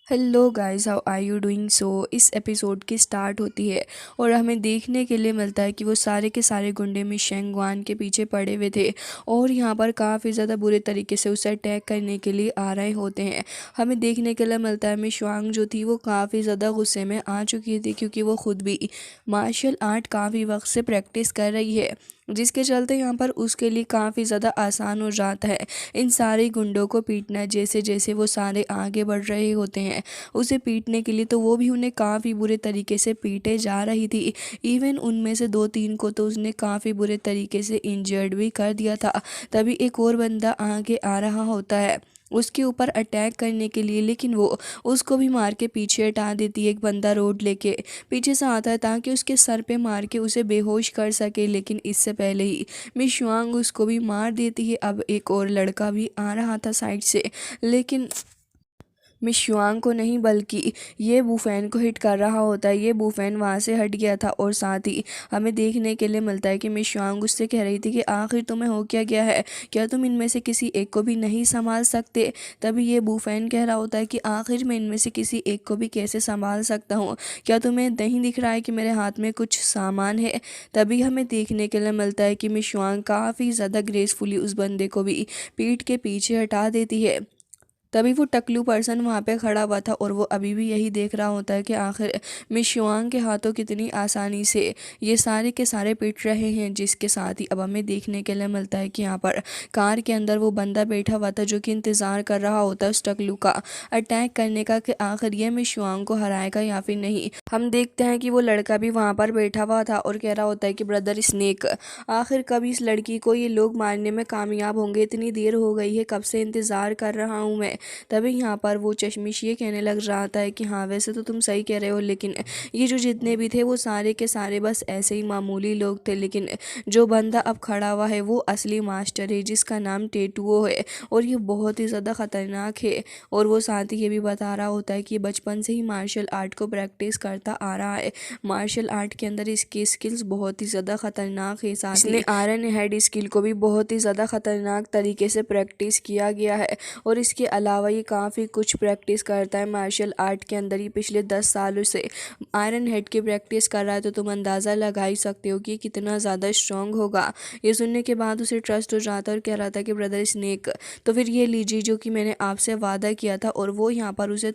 Hello guys, how are you doing. इस episode की start होती है और हमें देखने के लिए मिलता है कि वो सारे के सारे गुंडे मिशेंगवान के पीछे पड़े हुए थे और यहाँ पर काफ़ी ज़्यादा बुरे तरीके से उसे अटैक करने के लिए आ रहे होते हैं। हमें देखने के लिए मिलता है मिशवांग जो थी वो काफ़ी ज़्यादा गुस्से में आ चुकी थी क्योंकि वो खुद भी मार्शल आर्ट काफ़ी वक्त से प्रैक्टिस कर रही है, जिसके चलते यहाँ पर उसके लिए काफ़ी ज़्यादा आसान हो जाता है इन सारे गुंडों को पीटना। जैसे जैसे वो सारे आगे बढ़ रहे होते हैं उसे पीटने के लिए, तो वो भी उन्हें काफ़ी बुरे तरीके से पीटे जा रही थी। इवन उनमें से 2-3 को तो उसने काफ़ी बुरे तरीके से इंजर्ड भी कर दिया था। तभी एक और बंदा आगे आ रहा होता है उसके ऊपर अटैक करने के लिए, लेकिन वो उसको भी मार के पीछे हटा देती है। एक बंदा रोड लेके पीछे से आता है ताकि उसके सर पे मार के उसे बेहोश कर सके, लेकिन इससे पहले ही मिश वांग उसको भी मार देती है। अब एक और लड़का भी आ रहा था साइड से, लेकिन मिश युआंग को नहीं बल्कि ये बूफैन को हिट कर रहा होता है। ये बूफैन वहाँ से हट गया था और साथ ही हमें देखने के लिए मिलता है कि मिश युआंग उससे कह रही थी कि आखिर तुम्हें हो क्या गया है, क्या तुम इनमें से किसी एक को भी नहीं संभाल सकते। तभी ये बूफैन कह रहा होता है कि आखिर मैं इनमें से किसी एक को भी कैसे संभाल सकता हूँ, क्या तुम्हें नहीं दिख रहा है कि मेरे हाथ में कुछ सामान है। तभी हमें देखने के लिए मिलता है कि मिश युआंग काफ़ी ज़्यादा ग्रेसफुली उस बंदे को भी पीठ के पीछे हटा देती है। तभी वो टकलू पर्सन वहाँ पे खड़ा हुआ था और वो अभी भी यही देख रहा होता है कि आखिर मिश युआंग के हाथों कितनी आसानी से ये सारे के सारे पिट रहे हैं। जिसके साथ ही अब हमें देखने के लिए मिलता है कि यहाँ पर कार के अंदर वो बंदा बैठा हुआ था जो कि इंतज़ार कर रहा होता है उस टकलू का अटैक करने का कि आखिर ये मिश युआंग को हराएगा या फिर नहीं। हम देखते हैं कि वो लड़का भी वहाँ पर बैठा हुआ था और कह रहा होता है कि ब्रदर स्नेक, आखिर कब इस लड़की को ये लोग मारने में कामयाब होंगे। इतनी देर हो गई है, कब से इंतज़ार कर रहा हूँ मैं। तभी यहाँ पर वो चश्मिश ये कहने लग रहा था कि हाँ वैसे तो तुम सही कह रहे हो, लेकिन ये जो जितने भी थे वो सारे के सारे बस ऐसे ही मामूली लोग थे, लेकिन जो बंदा अब खड़ा हुआ है वो असली मास्टर है जिसका नाम टेटुओ है और ये बहुत ही ज़्यादा ख़तरनाक है। और वो साथ ही ये भी बता रहा होता है कि ये बचपन से ही मार्शल आर्ट को प्रैक्टिस करता आ रहा है। मार्शल आर्ट के अंदर इसकी स्किल्स बहुत ही ज़्यादा ख़तरनाक है। साथ ही इसने आयरन हेड स्किल को भी बहुत ही ज़्यादा ख़तरनाक तरीके से प्रैक्टिस किया गया है और इसके अलावा ये काफ़ी कुछ प्रैक्टिस करता है मार्शल आर्ट के अंदर। ही पिछले 10 सालों से आयरन हेड की प्रैक्टिस कर रहा है, तो तुम अंदाज़ा लगा ही सकते हो कि कितना ज़्यादा स्ट्रांग होगा। ये सुनने के बाद उसे ट्रस्ट हो जाता है और कह रहा था कि ब्रदर स्नेक, तो फिर ये लीजिए जो कि मैंने आपसे वादा किया था। और वो यहाँ पर उसे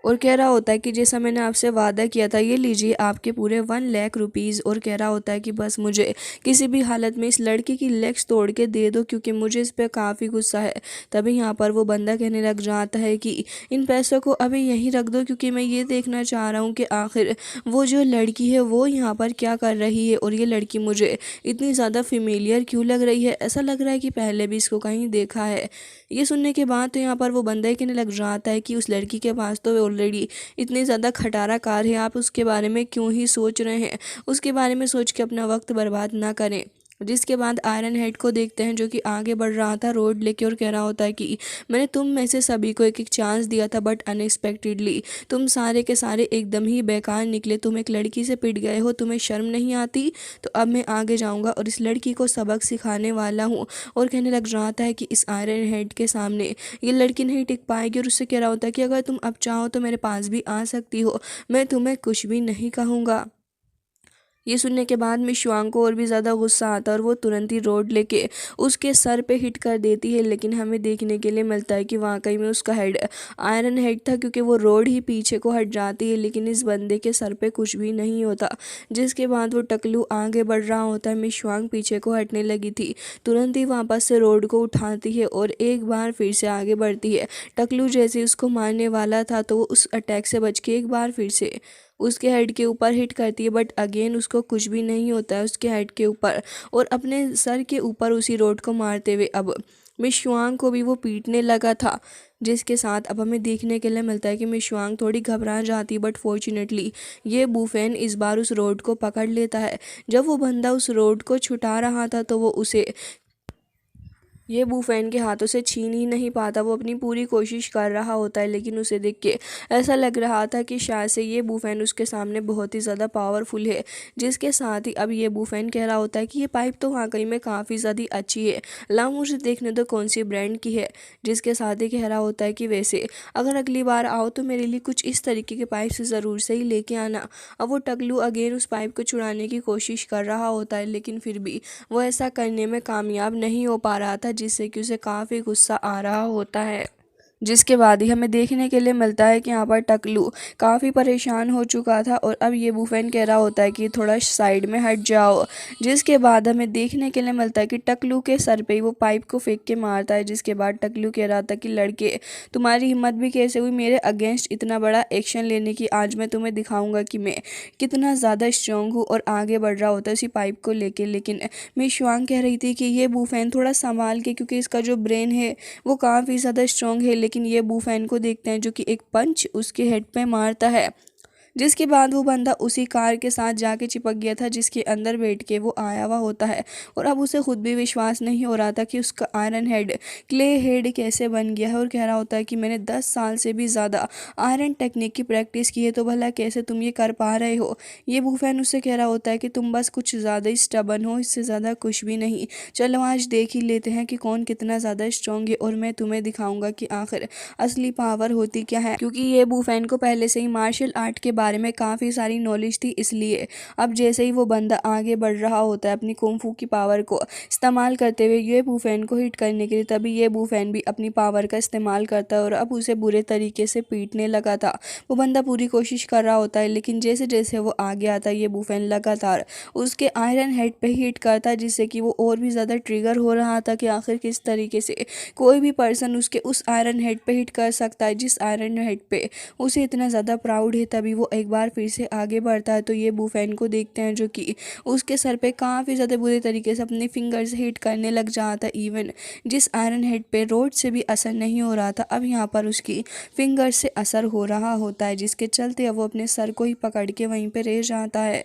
और कह रहा होता है कि जैसा मैंने आपसे वादा किया था ये लीजिए आपके पूरे 1 लाख रुपीज़। और कह रहा होता है कि बस मुझे किसी भी हालत में इस लड़की की लेग्स तोड़ के दे दो क्योंकि मुझे इस पर काफ़ी गुस्सा है। तभी यहाँ पर वो बंदा कहने लग जाता है कि इन पैसों को अभी यहीं रख दो क्योंकि मैं ये देखना चाह रहा हूँ कि आखिर वो जो लड़की है वो यहाँ पर क्या कर रही है और ये लड़की मुझे इतनी ज़्यादा फेमिलियर क्यों लग रही है, ऐसा लग रहा है कि पहले भी इसको कहीं देखा है। ये सुनने के बाद तो यहाँ पर वो बंदा ही कहने लग जाता है कि उस लड़की के पास तो ऑलरेडी इतनी ज़्यादा खटारा कार है, आप उसके बारे में क्यों ही सोच रहे हैं, उसके बारे में सोच के अपना वक्त बर्बाद ना करें। जिसके बाद आयरन हेड को देखते हैं जो कि आगे बढ़ रहा था रोड लेके और कह रहा होता है कि मैंने तुम में से सभी को एक एक चांस दिया था बट अनएक्सपेक्टेडली तुम सारे के सारे एकदम ही बेकार निकले। तुम एक लड़की से पिट गए हो, तुम्हें शर्म नहीं आती। तो अब मैं आगे जाऊंगा और इस लड़की को सबक सिखाने वाला हूँ। और कहने लग रहा था कि इस आयरन हेड के सामने ये लड़की नहीं टिक पाएगी और उससे कह रहा होता है कि अगर तुम अब चाहो तो मेरे पास भी आ सकती हो, मैं तुम्हें कुछ भी नहीं कहूँगा। ये सुनने के बाद मिस शुआंग को और भी ज़्यादा गुस्सा आता है और वो तुरंत ही रोड लेके उसके सर पे हिट कर देती है। लेकिन हमें देखने के लिए मिलता है कि वाकई में उसका हेड आयरन हेड था क्योंकि वो रोड ही पीछे को हट जाती है, लेकिन इस बंदे के सर पे कुछ भी नहीं होता। जिसके बाद वो टकलू आगे बढ़ रहा होता है, मिस शुआंग पीछे को हटने लगी थी, तुरंत ही वापस से रोड को उठाती है और एक बार फिर से आगे बढ़ती है। टकलू जैसे उसको मारने वाला था तो वो उस अटैक से बच के एक बार फिर से उसके हेड के ऊपर हिट करती है, बट अगेन उसको कुछ भी नहीं होता है उसके हेड के ऊपर और अपने सर के ऊपर उसी रोड को मारते हुए अब मिस शुआंग को भी वो पीटने लगा था। जिसके साथ अब हमें देखने के लिए मिलता है कि मिस शुआंग थोड़ी घबरा जाती, बट फॉर्चुनेटली ये बूफेन इस बार उस रोड को पकड़ लेता है। जब वो बंदा उस रोड को छुटा रहा था तो वो उसे ये बूफेन के हाथों से छीन ही नहीं पाता। वो अपनी पूरी कोशिश कर रहा होता है, लेकिन उसे देख के ऐसा लग रहा था कि शायद से ये बूफेन उसके सामने बहुत ही ज़्यादा पावरफुल है। जिसके साथ ही अब ये बूफेन कह रहा होता है कि ये पाइप तो वाकई में काफ़ी ज़्यादा अच्छी है, लाओ मुझे देखने दो कौन सी ब्रांड की है। जिसके साथ ही कह रहा होता है कि वैसे अगर अगली बार आओ तो मेरे लिए कुछ इस तरीके के पाइप से ज़रूर से ही लेके आना। अब वो टकलू अगेन उस पाइप को छुड़ाने की कोशिश कर रहा होता है, लेकिन फिर भी वो ऐसा करने में कामयाब नहीं हो पा रहा था, जिससे कि उसे काफ़ी गुस्सा आ रहा होता है। जिसके बाद ही हमें देखने के लिए मिलता है कि यहाँ पर टकलू काफ़ी परेशान हो चुका था और अब ये बूफेन कह रहा होता है कि थोड़ा साइड में हट जाओ। जिसके बाद हमें देखने के लिए मिलता है कि टकलू के सर पे ही वो पाइप को फेंक के मारता है। जिसके बाद टकलू कह रहा था कि लड़के, तुम्हारी हिम्मत भी कैसे हुई मेरे अगेंस्ट इतना बड़ा एक्शन लेने की। आज मैं तुम्हें दिखाऊंगा कि मैं कितना ज़्यादा स्ट्रांग हूँ। और आगे बढ़ रहा होता है उसी पाइप को लेके। लेकिन मिस शुआंग कह रही थी कि ये बूफेन थोड़ा संभाल के, क्योंकि इसका जो ब्रेन है वो काफ़ी ज़्यादा स्ट्रांग है। लेकिन ये बूफैन को देखते हैं जो कि एक पंच उसके हेड पे मारता है। जिसके बाद वो बंदा उसी कार के साथ जाके चिपक गया था जिसके अंदर बैठ के वो आया हुआ होता है। और अब उसे खुद भी विश्वास नहीं हो रहा था कि उसका आयरन हेड क्ले हेड कैसे बन गया है। और कह रहा होता है कि मैंने 10 साल से भी ज़्यादा आयरन टेक्निक की प्रैक्टिस की है, तो भला कैसे तुम ये कर पा रहे हो। ये बूफैन उससे कह रहा होता है कि तुम बस कुछ ज़्यादा ही स्टबन हो, इससे ज़्यादा कुछ भी नहीं। चलो आज देख ही लेते हैं कि कौन कितना ज़्यादा स्ट्रांग है, और मैं तुम्हें दिखाऊंगा कि आखिर असली पावर होती क्या है। क्योंकि ये बूफैन को पहले से ही मार्शल आर्ट के बारे में काफ़ी सारी नॉलेज थी, इसलिए अब जैसे ही वो बंदा आगे बढ़ रहा होता है अपनी कुंफू की पावर को इस्तेमाल करते हुए ये बूफैन को हिट करने के लिए, तभी ये बूफैन भी अपनी पावर का इस्तेमाल करता है और अब उसे बुरे तरीके से पीटने लगा था। वो बंदा पूरी कोशिश कर रहा होता है, लेकिन जैसे जैसे वो आगे आता है ये बूफैन लगातार उसके आयरन हेड पे हिट करता है, जिससे कि वो और भी ज़्यादा ट्रिगर हो रहा था कि आखिर किस तरीके से कोई भी पर्सन उसके उस आयरन हेड पे हिट कर सकता है जिस आयरन हेड पे उसे इतना ज़्यादा प्राउड है। तभी वो एक बार फिर से आगे बढ़ता है, तो ये बूफैन को देखते हैं जो कि उसके सर पे काफ़ी ज़्यादा बुरे तरीके से अपने फिंगर से हिट करने लग जाता है। इवन जिस आयरन हेड पे रोड से भी असर नहीं हो रहा था, अब यहाँ पर उसकी फिंगर से असर हो रहा होता है, जिसके चलते अब वो अपने सर को ही पकड़ के वहीं पे रह जाता है।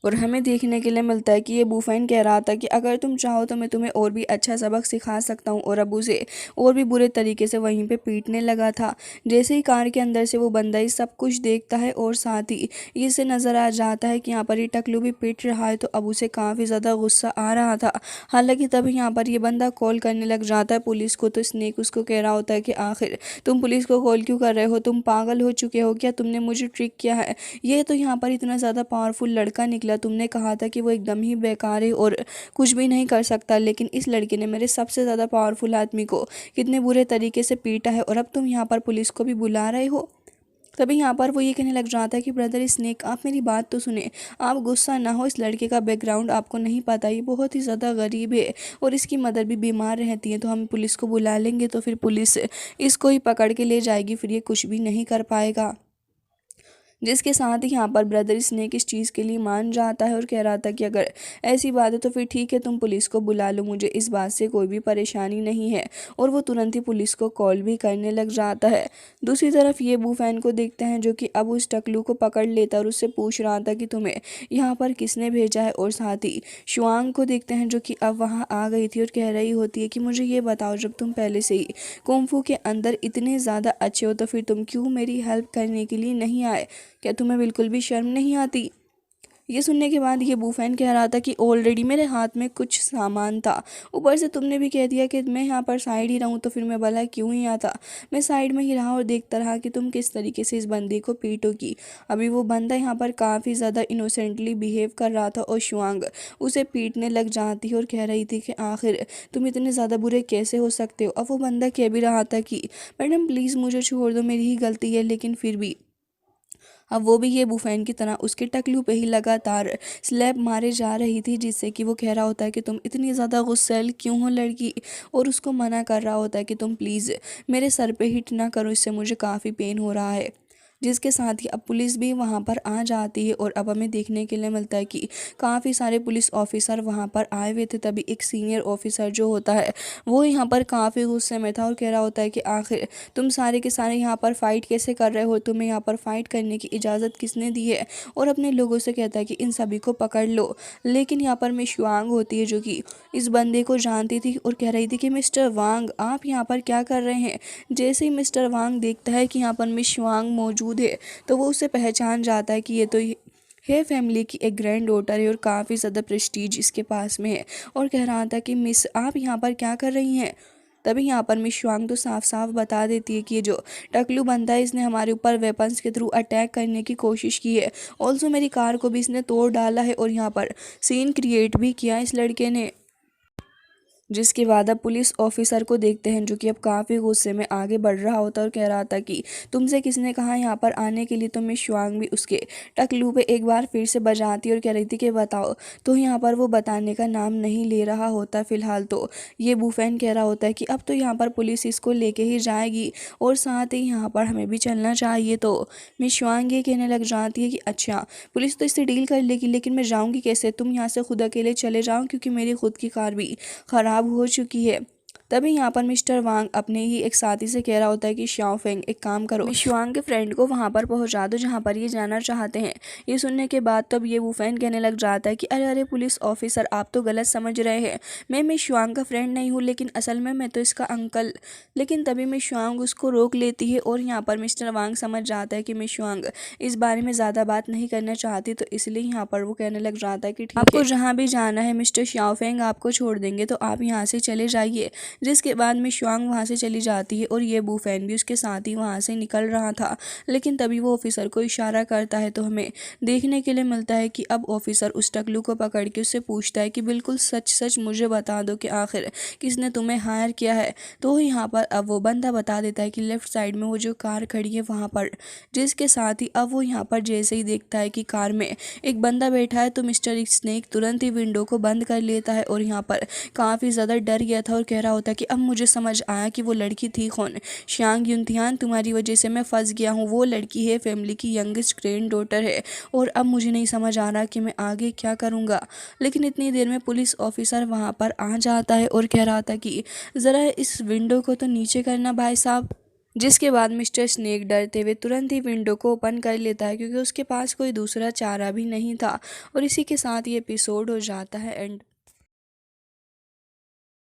और हमें देखने के लिए मिलता है कि ये बूफैन कह रहा था कि अगर तुम चाहो तो मैं तुम्हें और भी अच्छा सबक सिखा सकता हूँ, और अब उसे और भी बुरे तरीके से वहीं पे पीटने लगा था। जैसे ही कार के अंदर से वो बंदा ये सब कुछ देखता है और साथ ही इसे नज़र आ जाता है कि यहाँ पर ये टकलू भी पीट रहा है, तो अब उसे काफ़ी ज़्यादा गुस्सा आ रहा था। हालांकि तभी यहाँ पर ये बंदा कॉल करने लग जाता है पुलिस को, तो स्नेक उसको कह रहा होता है कि आखिर तुम पुलिस को कॉल क्यों कर रहे हो, तुम पागल हो चुके हो क्या, तुमने मुझे ट्रिक किया है। ये तो यहाँ पर इतना ज़्यादा पावरफुल लड़का निकला, तुमने कहा था कि वो एकदम ही बेकार है और कुछ भी नहीं कर सकता, लेकिन इस लड़के ने मेरे सबसे ज़्यादा पावरफुल आदमी को कितने बुरे तरीके से पीटा है, और अब तुम यहाँ पर पुलिस को भी बुला रहे हो। तभी यहाँ पर वो ये कहने लग जाता है कि ब्रदर स्नेक, आप मेरी बात तो सुने, आप गुस्सा ना हो। इस लड़के का बैकग्राउंड आपको नहीं पता, ये बहुत ही ज़्यादा गरीब है और इसकी मदर भी बीमार रहती है, तो हम पुलिस को बुला लेंगे तो फिर पुलिस इसको ही पकड़ के ले जाएगी, फिर ये कुछ भी नहीं कर पाएगा। जिसके साथ ही यहाँ पर ब्रदर स्नेक इस चीज़ के लिए मान जाता है और कह रहा था कि अगर ऐसी बात है तो फिर ठीक है, तुम पुलिस को बुला लो, मुझे इस बात से कोई भी परेशानी नहीं है। और वो तुरंत ही पुलिस को कॉल भी करने लग जाता है। दूसरी तरफ ये बूफैन को देखते हैं जो कि अब उस टकलू को पकड़ लेता और उससे पूछ रहा था कि तुम्हें यहाँ पर किसने भेजा है। और साथ ही शुआंग को देखते हैं जो कि अब वहाँ आ गई थी और कह रही होती है कि मुझे ये बताओ, जब तुम पहले से ही कुंफू के अंदर इतने ज़्यादा अच्छे हो तो फिर तुम क्यों मेरी हेल्प करने के लिए नहीं आए, क्या तुम्हें बिल्कुल भी शर्म नहीं आती। ये सुनने के बाद ये बूफैन कह रहा था कि ऑलरेडी मेरे हाथ में कुछ सामान था, ऊपर से तुमने भी कह दिया कि मैं यहाँ पर साइड ही रहूँ, तो फिर मैं भला क्यों ही आता। मैं साइड में ही रहा और देखता रहा कि तुम किस तरीके से इस बंदी को पीटोगी। अभी वो बंदा यहाँ पर काफ़ी ज़्यादा इनोसेंटली बिहेव कर रहा था और शुआंग उसे पीटने लग जाती और कह रही थी कि आखिर तुम इतने ज़्यादा बुरे कैसे हो सकते हो। अब वो बंदा कह भी रहा था कि मैडम प्लीज़ मुझे छोड़ दो, मेरी ही गलती है, लेकिन फिर भी अब वो भी ये बूफैन की तरह उसके टकलू पे ही लगातार स्लैब मारे जा रही थी, जिससे कि वो कह रहा होता है कि तुम इतनी ज़्यादा गुस्सैल क्यों हो लड़की, और उसको मना कर रहा होता है कि तुम प्लीज़ मेरे सर पे हिट ना करो, इससे मुझे काफ़ी पेन हो रहा है। जिसके साथ ही अब पुलिस भी वहाँ पर आ जाती है और अब हमें देखने के लिए मिलता है कि काफ़ी सारे पुलिस ऑफिसर वहाँ पर आए हुए थे। तभी एक सीनियर ऑफिसर जो होता है वो यहाँ पर काफ़ी गुस्से में था और कह रहा होता है कि आखिर तुम सारे के सारे यहाँ पर फाइट कैसे कर रहे हो, तुम्हें यहाँ पर फाइट करने की इजाज़त किसने दी है। और अपने लोगों से कहता है कि इन सभी को पकड़ लो। लेकिन यहाँ पर मिस वांग होती है जो कि इस बंदे को जानती थी और कह रही थी कि मिस्टर वांग आप यहाँ पर क्या कर रहे हैं। जैसे ही मिस्टर वांग देखता है कि यहाँ पर मिस वांग मौजूद है तो वो उसे पहचान जाता है कि ये तो है फैमिली की एक ग्रैंड डॉटर है और काफ़ी ज़्यादा प्रेस्टीज इसके पास में है। और कह रहा था कि मिस आप यहाँ पर क्या कर रही हैं। तभी यहाँ पर मिस वांग तो साफ साफ बता देती है कि ये जो टकलू बंदा है इसने हमारे ऊपर वेपन्स के थ्रू अटैक करने की कोशिश की है। ऑल्सो मेरी कार को भी इसने तोड़ डाला है और यहाँ पर सीन क्रिएट भी किया इस लड़के ने। जिसके बाद अब पुलिस ऑफिसर को देखते हैं जो कि अब काफ़ी गुस्से में आगे बढ़ रहा होता है और कह रहा था कि तुमसे किसने कहा यहाँ पर आने के लिए। तो मिस श्वांग भी उसके टकलू पे एक बार फिर से बजाती और कह रही थी कि बताओ। तो यहाँ पर वो बताने का नाम नहीं ले रहा होता फिलहाल। तो ये बूफैन कह रहा होता है कि अब तो यहाँ पर पुलिस इसको लेके ही जाएगी और साथ ही यहाँ पर हमें भी चलना चाहिए। तो मिस श्वांग ये कहने लग जाती है कि अच्छा पुलिस तो इससे डील कर लेगी लेकिन मैं जाऊँगी कैसे, तुम यहाँ से खुद अकेले चले जाओ क्योंकि मेरी खुद की कार भी ख़राब हो चुकी है। तभी यहाँ पर मिस्टर वांग अपने ही एक साथी से कह रहा होता है कि शाओफेंग एक काम करो, मिस वांग के फ्रेंड को वहाँ पर पहुँचा दो जहाँ पर ये जाना चाहते हैं। ये सुनने के बाद तब ये वूफेन कहने लग जाता है कि अरे अरे पुलिस ऑफिसर आप तो गलत समझ रहे हैं, मैं मिस वांग का फ्रेंड नहीं हूँ लेकिन असल में मैं तो इसका अंकल। लेकिन तभी मिस वांग उसको रोक लेती है और यहाँ पर मिस्टर वांग समझ जाता है कि मिस वांग इस बारे में ज़्यादा बात नहीं करना चाहती। तो इसलिए यहाँ पर वो कहने लग जाता है कि ठीक है, आपको जहाँ भी जाना है मिस्टर शाओफेंग आपको छोड़ देंगे तो आप यहाँ से चले जाइए। जिसके बाद मिस श्वांग वहाँ से चली जाती है और ये बूफैन भी उसके साथ ही वहाँ से निकल रहा था। लेकिन तभी वो ऑफिसर को इशारा करता है तो हमें देखने के लिए मिलता है कि अब ऑफिसर उस टकलू को पकड़ के उससे पूछता है कि बिल्कुल सच सच मुझे बता दो कि आखिर किसने तुम्हें हायर किया है। तो यहाँ पर अब वो बंदा बता देता है कि लेफ्ट साइड में वो जो कार खड़ी है वहाँ पर। जिसके साथ ही अब वो यहाँ पर जैसे ही देखता है कि कार में एक बंदा बैठा है तो मिस्टर स्नेक तुरंत ही विंडो को बंद कर लेता है और यहाँ पर काफ़ी ज़्यादा डर गया था और कह रहा होता कि अब मुझे समझ आया कि वो लड़की थी कौन। शांग युनथियान तुम्हारी वजह से मैं फंस गया हूँ, वो लड़की है फैमिली की यंगेस्ट ग्रैंड डॉटर है और अब मुझे नहीं समझ आ रहा कि मैं आगे क्या करूँगा। लेकिन इतनी देर में पुलिस ऑफिसर वहाँ पर आ जाता है और कह रहा था कि ज़रा इस विंडो को तो नीचे करना भाई साहब। जिसके बाद मिस्टर स्नेक डरते हुए तुरंत ही विंडो को ओपन कर लेता है क्योंकि उसके पास कोई दूसरा चारा भी नहीं था। और इसी के साथ ये एपिसोड हो जाता है एंड।